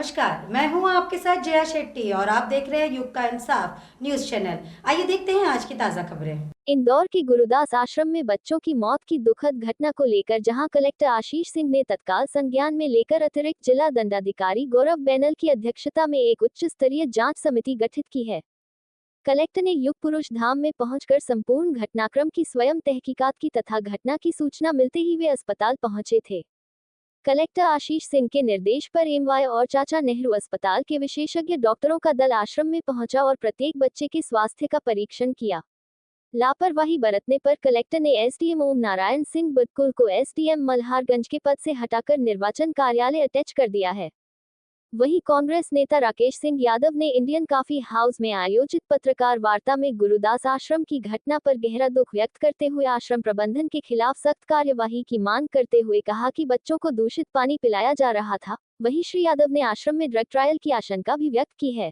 नमस्कार, मैं हूं आपके साथ जया शेट्टी और आप देख रहे हैं युग का इंसाफ न्यूज चैनल। आइए देखते हैं आज की ताजा खबरें। इंदौर के गुरुदास आश्रम में बच्चों की मौत की दुखद घटना को लेकर जहां कलेक्टर आशीष सिंह ने तत्काल संज्ञान में लेकर अतिरिक्त जिला दंडाधिकारी गौरव बैनल की अध्यक्षता में एक उच्च स्तरीय जांच समिति गठित की है। कलेक्टर ने युग पुरुष धाम में पहुंचकर संपूर्ण घटनाक्रम की स्वयं तहकीकात की तथा घटना की सूचना मिलते ही वे अस्पताल पहुंचे थे। कलेक्टर आशीष सिंह के निर्देश पर एमवाय और चाचा नेहरू अस्पताल के विशेषज्ञ डॉक्टरों का दल आश्रम में पहुंचा और प्रत्येक बच्चे के स्वास्थ्य का परीक्षण किया। लापरवाही बरतने पर कलेक्टर ने एसडीएम ओम नारायण सिंह बुदकुल को एसडीएम मल्हारगंज के पद से हटाकर निर्वाचन कार्यालय अटैच कर दिया है। वहीं कांग्रेस नेता राकेश सिंह यादव ने इंडियन कॉफी हाउस में आयोजित पत्रकार वार्ता में गुरुदास आश्रम की घटना पर गहरा दुख व्यक्त करते हुए आश्रम प्रबंधन के खिलाफ सख्त कार्यवाही की मांग करते हुए कहा कि बच्चों को दूषित पानी पिलाया जा रहा था। वहीं श्री यादव ने आश्रम में ड्रग ट्रायल की आशंका भी व्यक्त की है।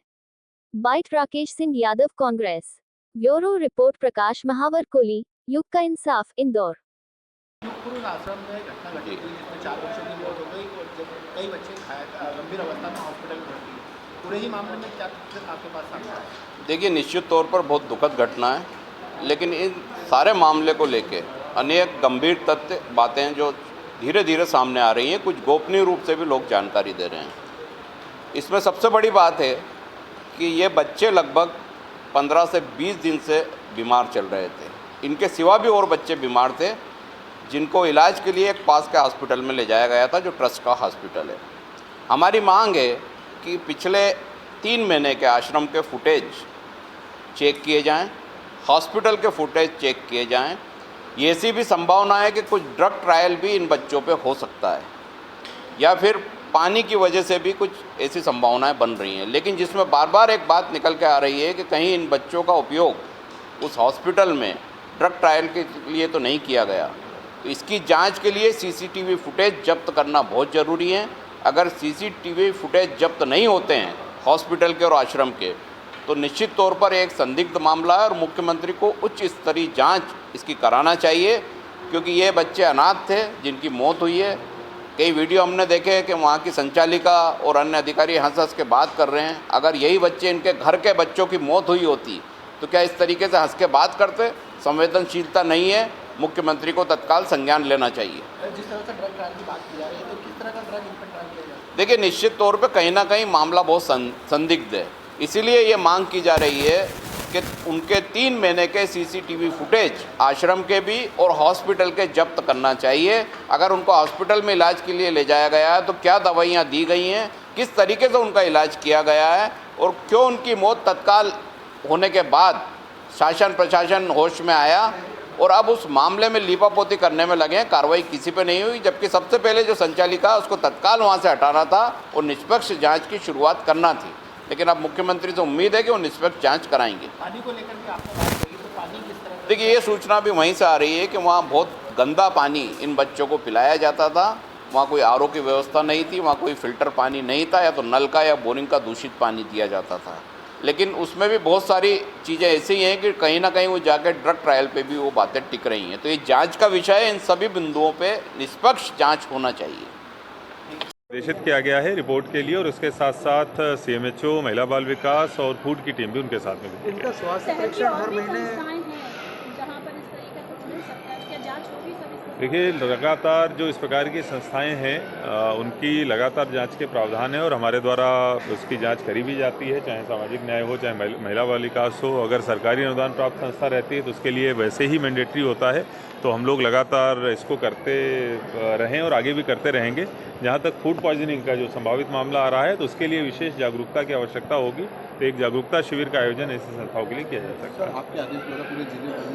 Bite Rakesh Singh Yadav, Congress. Bureau report Prakash Mahawar Koli, युग का इंसाफ, इंदौर। युगपुर आश्रम में घटना घटी थी जिसमें 4 बच्चों की मौत हो गई और जब कई बच्चे गंभीर अवस्था में हॉस्पिटल में भर्ती हुए। पूरे ही मामले में क्या तथ्य आपके पास सामने आया? देखिए, निश्चित तौर पर बहुत दुखद घटना है, लेकिन इन सारे मामले को लेके अनेक गंभीर तथ्य बातें जो धीरे धीरे सामने आ रही हैं, कुछ गोपनीय रूप से भी लोग जानकारी दे रहे हैं। इसमें सबसे बड़ी बात है कि ये बच्चे लगभग 15 से 20 दिन से बीमार चल रहे थे। इनके सिवा भी और बच्चे बीमार थे जिनको इलाज के लिए एक पास के हॉस्पिटल में ले जाया गया था, जो ट्रस्ट का हॉस्पिटल है। हमारी मांग है कि पिछले 3 महीने के आश्रम के फुटेज चेक किए जाएं, हॉस्पिटल के फुटेज चेक किए जाएं। ये ऐसी भी संभावना है कि कुछ ड्रग ट्रायल भी इन बच्चों पे हो सकता है, या फिर पानी की वजह से भी कुछ ऐसी संभावनाएं बन रही हैं। लेकिन जिसमें बार बार एक बात निकल के आ रही है कि कहीं इन बच्चों का उपयोग उस हॉस्पिटल में ड्रग ट्रायल के लिए तो नहीं किया गया। तो इसकी जांच के लिए सीसीटीवी फुटेज जब्त करना बहुत ज़रूरी है। अगर सीसीटीवी फुटेज जब्त नहीं होते हैं हॉस्पिटल के और आश्रम के, तो निश्चित तौर पर एक संदिग्ध मामला है और मुख्यमंत्री को उच्च स्तरीय जांच इसकी कराना चाहिए, क्योंकि ये बच्चे अनाथ थे जिनकी मौत हुई है। कई वीडियो हमने देखे हैं कि वहाँ की संचालिका और अन्य अधिकारी हंस हंस के बात कर रहे हैं। अगर यही बच्चे इनके घर के बच्चों की मौत हुई होती तो क्या इस तरीके से हंस के बात करते? संवेदनशीलता नहीं है। मुख्यमंत्री को तत्काल संज्ञान लेना चाहिए। जिस तरह से ड्रग ट्रायल की बात की जा रही है, तो किस तरह का ड्रग इन पर ट्रायल किया जाए? देखिए, निश्चित तौर पे कहीं ना कहीं मामला बहुत संदिग्ध है। इसीलिए ये मांग की जा रही है कि उनके 3 महीने के सीसीटीवी फुटेज आश्रम के भी और हॉस्पिटल के जब्त करना चाहिए। अगर उनको हॉस्पिटल में इलाज के लिए ले जाया गया है तो क्या दवाइयाँ दी गई हैं, किस तरीके से उनका इलाज किया गया है और क्यों उनकी मौत तत्काल होने के बाद शासन प्रशासन होश में आया और अब उस मामले में लीपापोती करने में लगे हैं। कार्रवाई किसी पे नहीं हुई, जबकि सबसे पहले जो संचालिका उसको तत्काल वहाँ से हटाना था और निष्पक्ष जांच की शुरुआत करना थी। लेकिन अब मुख्यमंत्री से उम्मीद है कि वो निष्पक्ष जांच कराएंगे। पानी को लेकर के आपने बात कही, तो पानी किस तरह? देखिए, ये सूचना भी वहीं से आ रही है कि वहाँ बहुत गंदा पानी इन बच्चों को पिलाया जाता था। वहाँ कोई आरओ की व्यवस्था नहीं थी, वहाँ कोई फ़िल्टर पानी नहीं था, या तो नल का या बोरिंग का दूषित पानी दिया जाता था। लेकिन उसमें भी बहुत सारी चीज़ें ऐसी हैं कि कहीं ना कहीं वो जाकर ड्रग ट्रायल पे भी वो बातें टिक रही हैं। तो ये जांच का विषय है, इन सभी बिंदुओं पे निष्पक्ष जांच होना चाहिए। निर्देशित किया गया है रिपोर्ट के लिए, और उसके साथ साथ सीएमएचओ, महिला बाल विकास और फूड की टीम भी उनके साथ में। इनका स्वास्थ्य परीक्षण हर महीने देखिए, लगातार जो इस प्रकार की संस्थाएं हैं उनकी लगातार जांच के प्रावधान है और हमारे द्वारा उसकी जांच करी भी जाती है, चाहे सामाजिक न्याय हो, चाहे महिला बाल विकास हो। अगर सरकारी अनुदान प्राप्त संस्था रहती है तो उसके लिए वैसे ही मैंडेटरी होता है। तो हम लोग लगातार इसको करते रहें और आगे भी करते रहेंगे। जहाँ तक फूड पॉइजनिंग का जो संभावित मामला आ रहा है तो उसके लिए विशेष जागरूकता की आवश्यकता होगी। तो एक जागरूकता शिविर का आयोजन ऐसी संस्थाओं के लिए किया जा सकता है। आपके आदेश द्वारा पूरे जिले भर में